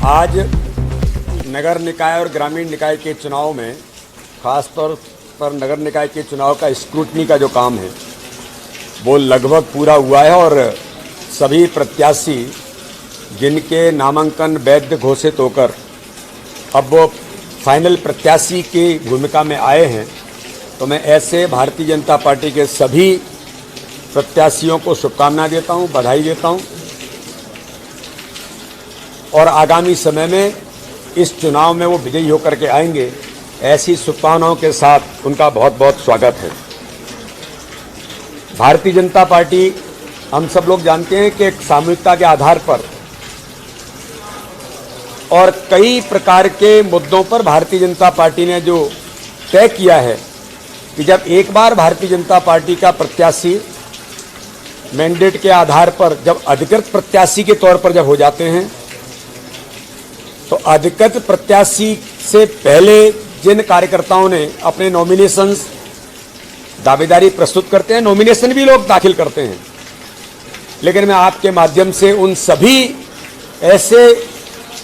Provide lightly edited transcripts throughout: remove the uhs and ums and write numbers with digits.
आज नगर निकाय और ग्रामीण निकाय के चुनाव में खासतौर पर नगर निकाय के चुनाव का स्क्रूटनी का जो काम है वो लगभग पूरा हुआ है और सभी प्रत्याशी जिनके नामांकन वैध घोषित होकर अब वो फाइनल प्रत्याशी की भूमिका में आए हैं, तो मैं ऐसे भारतीय जनता पार्टी के सभी प्रत्याशियों को शुभकामनाएं देता हूं, बधाई देता हूं और आगामी समय में इस चुनाव में वो विजयी होकर के आएंगे, ऐसी शुभकामनाओं के साथ उनका बहुत बहुत स्वागत है। भारतीय जनता पार्टी, हम सब लोग जानते हैं कि एक सामूहिकता के आधार पर और कई प्रकार के मुद्दों पर भारतीय जनता पार्टी ने जो तय किया है कि जब एक बार भारतीय जनता पार्टी का प्रत्याशी मैंडेट के आधार पर जब अधिकृत प्रत्याशी के तौर पर जब हो जाते हैं, तो अधिकृत प्रत्याशी से पहले जिन कार्यकर्ताओं ने अपने नॉमिनेशंस दावेदारी प्रस्तुत करते हैं, नॉमिनेशन भी लोग दाखिल करते हैं, लेकिन मैं आपके माध्यम से उन सभी ऐसे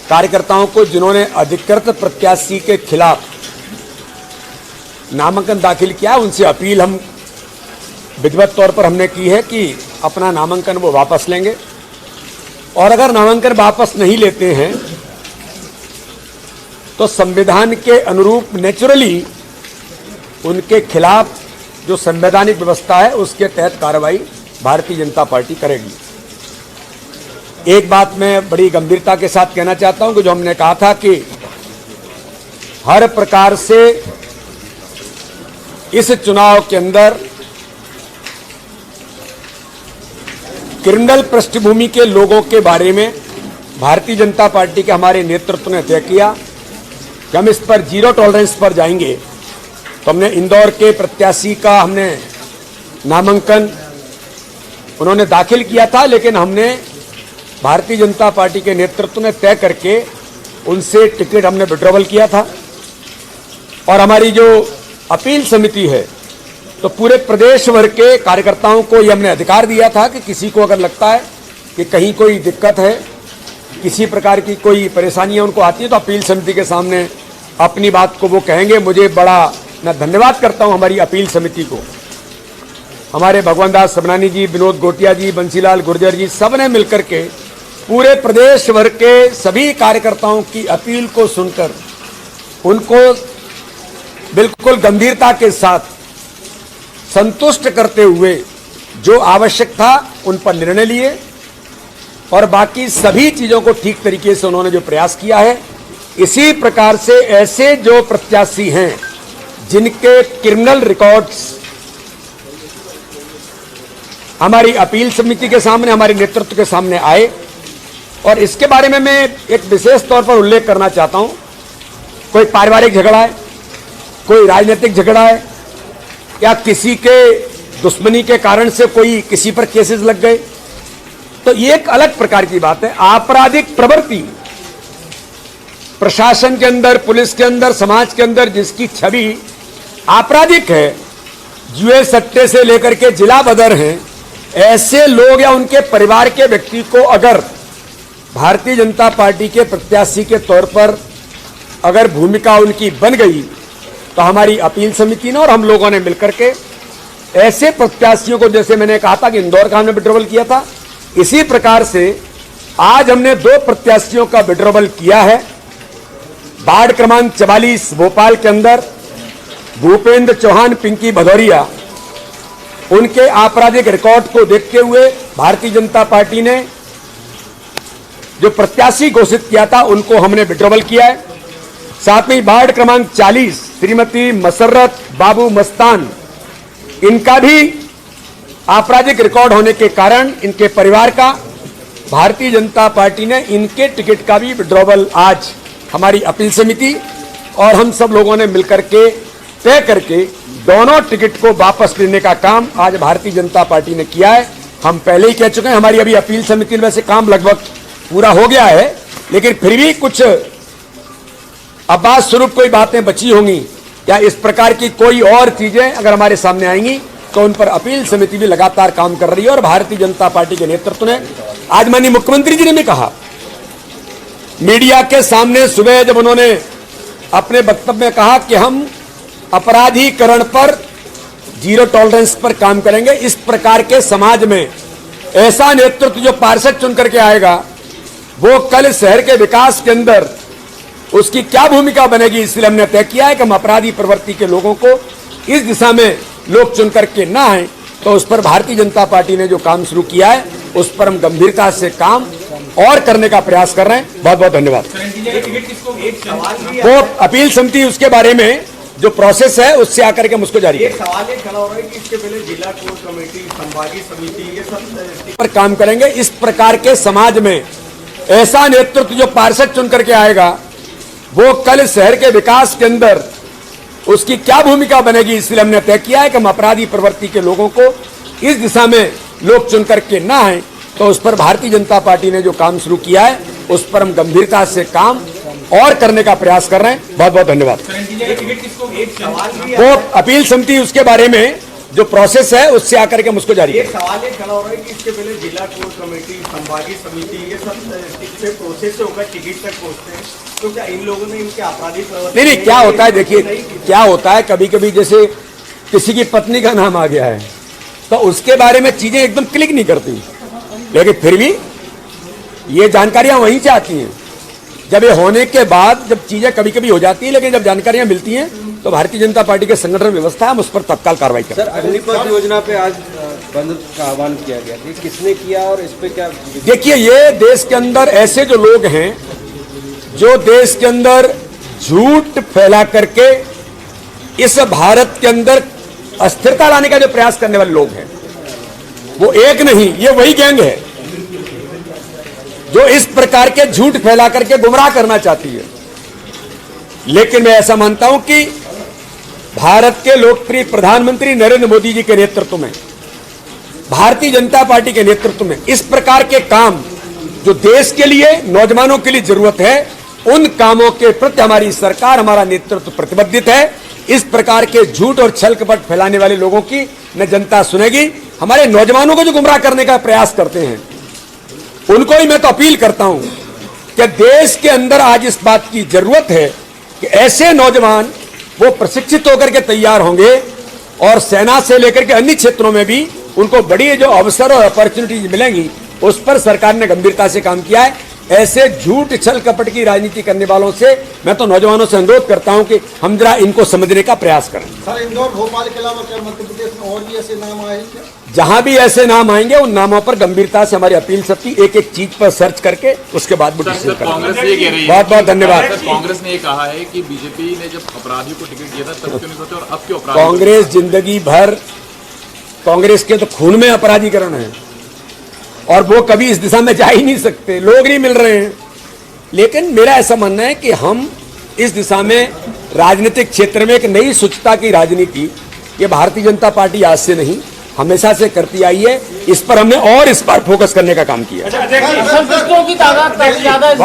कार्यकर्ताओं को जिन्होंने अधिकृत प्रत्याशी के खिलाफ नामांकन दाखिल किया, उनसे अपील हम विधिवत तौर पर हमने की है कि अपना नामांकन वो वापस लेंगे और अगर नामांकन वापस नहीं लेते हैं तो संविधान के अनुरूप नेचुरली उनके खिलाफ जो संवैधानिक व्यवस्था है उसके तहत कार्रवाई भारतीय जनता पार्टी करेगी। एक बात मैं बड़ी गंभीरता के साथ कहना चाहता हूं कि जो हमने कहा था कि हर प्रकार से इस चुनाव के अंदर क्रिमिनल पृष्ठभूमि के लोगों के बारे में भारतीय जनता पार्टी के हमारे नेतृत्व ने तय किया कि हम इस पर जीरो टॉलरेंस पर जाएंगे। तो हमने इंदौर के प्रत्याशी का हमने नामांकन उन्होंने दाखिल किया था, लेकिन हमने भारतीय जनता पार्टी के नेतृत्व ने तय करके उनसे टिकट हमने विड्रॉवल किया था। और हमारी जो अपील समिति है, तो पूरे प्रदेश भर के कार्यकर्ताओं को ये हमने अधिकार दिया था कि किसी को अगर लगता है कि कहीं कोई दिक्कत है, किसी प्रकार की कोई परेशानियां उनको आती है, तो अपील समिति के सामने अपनी बात को वो कहेंगे। मुझे बड़ा मैं धन्यवाद करता हूं हमारी अपील समिति को, हमारे भगवान दास सबनानी जी, विनोद गोटिया जी, बंसीलाल गुर्जर जी, सब ने मिलकर के पूरे प्रदेश भर के सभी कार्यकर्ताओं की अपील को सुनकर उनको बिल्कुल गंभीरता के साथ संतुष्ट करते हुए जो आवश्यक था उन पर निर्णय लिए और बाकी सभी चीजों को ठीक तरीके से उन्होंने जो प्रयास किया है। इसी प्रकार से ऐसे जो प्रत्याशी हैं जिनके क्रिमिनल रिकॉर्ड्स हमारी अपील समिति के सामने, हमारे नेतृत्व के सामने आए, और इसके बारे में मैं एक विशेष तौर पर उल्लेख करना चाहता हूं। कोई पारिवारिक झगड़ा है, कोई राजनीतिक झगड़ा है, या किसी के दुश्मनी के कारण से कोई किसी पर केसेस लग गए, तो ये एक अलग प्रकार की बात है। आपराधिक प्रवृत्ति प्रशासन के अंदर, पुलिस के अंदर, समाज के अंदर जिसकी छवि आपराधिक है, जुए सट्टे से लेकर के जिला बदर हैं, ऐसे लोग या उनके परिवार के व्यक्ति को अगर भारतीय जनता पार्टी के प्रत्याशी के तौर पर अगर भूमिका उनकी बन गई, तो हमारी अपील समिति ने और हम लोगों ने मिलकर के ऐसे प्रत्याशियों को, जैसे मैंने कहा था कि इंदौर का हमने विड्रॉवल किया था, इसी प्रकार से आज हमने 2 प्रत्याशियों का विड्रॉवल किया है। वार्ड क्रमांक 44 भोपाल के अंदर भूपेंद्र चौहान, पिंकी भदौरिया, उनके आपराधिक रिकॉर्ड को देखते हुए भारतीय जनता पार्टी ने जो प्रत्याशी घोषित किया था उनको हमने विड्रॉवल किया है। साथ में वार्ड क्रमांक 40 श्रीमती मसर्रत बाबू मस्तान, इनका भी आपराधिक रिकॉर्ड होने के कारण इनके परिवार का भारतीय जनता पार्टी ने इनके टिकट का भी विड्रॉवल आज हमारी अपील समिति और हम सब लोगों ने मिलकर के तय करके दोनों टिकट को वापस लेने का काम आज भारतीय जनता पार्टी ने किया है। हम पहले ही कह चुके हैं, हमारी अभी अपील समिति में वैसे काम लगभग पूरा हो गया है, लेकिन फिर भी कुछ अब्बास स्वरूप कोई बातें बची होंगी या इस प्रकार की कोई और चीजें अगर हमारे सामने आएंगी तो उन पर अपील समिति भी लगातार काम कर रही है। और भारतीय जनता पार्टी के नेतृत्व ने, आज माननीय मुख्यमंत्री जी ने भी कहा मीडिया के सामने सुबह जब उन्होंने अपने वक्तव्य में कहा कि हम अपराधीकरण पर जीरो टॉलरेंस पर काम करेंगे, इस प्रकार के समाज में ऐसा नेतृत्व जो पार्षद चुन करके आएगा वो कल शहर के विकास के अंदर उसकी क्या भूमिका बनेगी, इसलिए हमने तय किया है कि हम अपराधी प्रवृत्ति के लोगों को इस दिशा में लोग चुन करके ना आए, तो उस पर भारतीय जनता पार्टी ने जो काम शुरू किया है उस पर हम गंभीरता से काम और करने का प्रयास कर रहे हैं। बहुत बहुत धन्यवाद। वो अपील समिति उसके बारे में जो प्रोसेस है उससे आकर के मुझको जारी एक सवाल ये खड़ा हो रहा है कि इसके पहले जिला कोर कमेटी, संभागीय समिति, ये सब पर काम करेंगे। इस प्रकार के समाज में ऐसा नेतृत्व जो पार्षद चुन करके आएगा वो कल शहर के विकास के अंदर उसकी क्या भूमिका बनेगी, इसलिए हमने तय किया है कि हम अपराधी प्रवृत्ति के लोगों को इस दिशा में लोग चुन करके ना आए, तो उस पर भारतीय जनता पार्टी ने जो काम शुरू किया है उस पर हम गंभीरता से काम और करने का प्रयास कर रहे हैं। बहुत बहुत धन्यवाद। वो अपील समिति उसके बारे में जो प्रोसेस है उससे आकर के मुझको जारी एक सवाल ये खड़ा हो रहा है कि इसके पहले जिला कोर कमेटी, संभागीय समिति, ये सब प्रोसेस से होकर टिकट तक पहुंचते हैं, तो क्या इन लोगों ने इनके आपराधिक नहीं, क्या होता है, देखिए क्या होता है, कभी कभी जैसे किसी की पत्नी का नाम आ गया है तो उसके बारे में चीजें एकदम क्लिक नहीं करती, लेकिन फिर भी ये जानकारियां वहीं से आती हैं। जब ये होने के बाद जब चीजें कभी कभी हो जाती है, लेकिन जब जानकारियां मिलती हैं तो भारतीय जनता पार्टी के संगठन व्यवस्था है, हम उस पर तत्काल कार्रवाई करें। सर, अग्निपथ योजना पे आज बंद का आह्वान किया गया, ये किसने किया और इस पे क्या? देखिए, ये देश के अंदर ऐसे जो लोग हैं जो देश के अंदर झूठ फैला करके इस भारत के अंदर अस्थिरता लाने का जो प्रयास करने वाले लोग हैं, वो एक नहीं, ये वही गैंग है जो इस प्रकार के झूठ फैला करके गुमराह करना चाहती है। लेकिन मैं ऐसा मानता हूं कि भारत के लोकप्रिय प्रधानमंत्री नरेंद्र मोदी जी के नेतृत्व में, भारतीय जनता पार्टी के नेतृत्व में इस प्रकार के काम जो देश के लिए, नौजवानों के लिए जरूरत है, उन कामों के प्रति हमारी सरकार, हमारा नेतृत्व प्रतिबद्ध है। इस प्रकार के झूठ और छल कपट फैलाने वाले लोगों की न जनता सुनेगी। हमारे नौजवानों को जो गुमराह करने का प्रयास करते हैं उनको ही मैं तो अपील करता हूं कि देश के अंदर आज इस बात की जरूरत है कि ऐसे नौजवान वो प्रशिक्षित होकर के तैयार होंगे और सेना से लेकर के अन्य क्षेत्रों में भी उनको बड़ी जो अवसर और अपॉर्चुनिटीज मिलेंगी, उस पर सरकार ने गंभीरता से काम किया है। ऐसे झूठ छल कपट की राजनीति करने वालों से मैं तो नौजवानों से अनुरोध करता हूं कि हम जरा इनको समझने का प्रयास करें। सर, इंदौर, भोपाल के अलावा क्या मध्य प्रदेश में और भी ऐसे नाम आए क्या? जहां भी ऐसे नाम आएंगे उन नामों पर गंभीरता से हमारी अपील समिति एक एक चीज पर सर्च करके उसके बाद कांग्रेस ये कह रही है, बहुत बहुत धन्यवाद। कांग्रेस ने ये कहा है कि बीजेपी ने जब अपराधियों को टिकट दिया था तब क्यों नहीं सोचा और अब क्यों अपराधी? कांग्रेस जिंदगी भर, कांग्रेस के तो खून में अपराधीकरण है और वो कभी इस दिशा में जा ही नहीं सकते, लोग नहीं मिल रहे हैं। लेकिन मेरा ऐसा मानना है कि हम इस दिशा में राजनीतिक क्षेत्र में एक नई स्वच्छता की राजनीति, ये भारतीय जनता पार्टी आज से नहीं हमेशा से करती आई है। इस पर हमने और इस बार फोकस करने का काम किया। संतुष्टों की तादाद काफी ज्यादा है।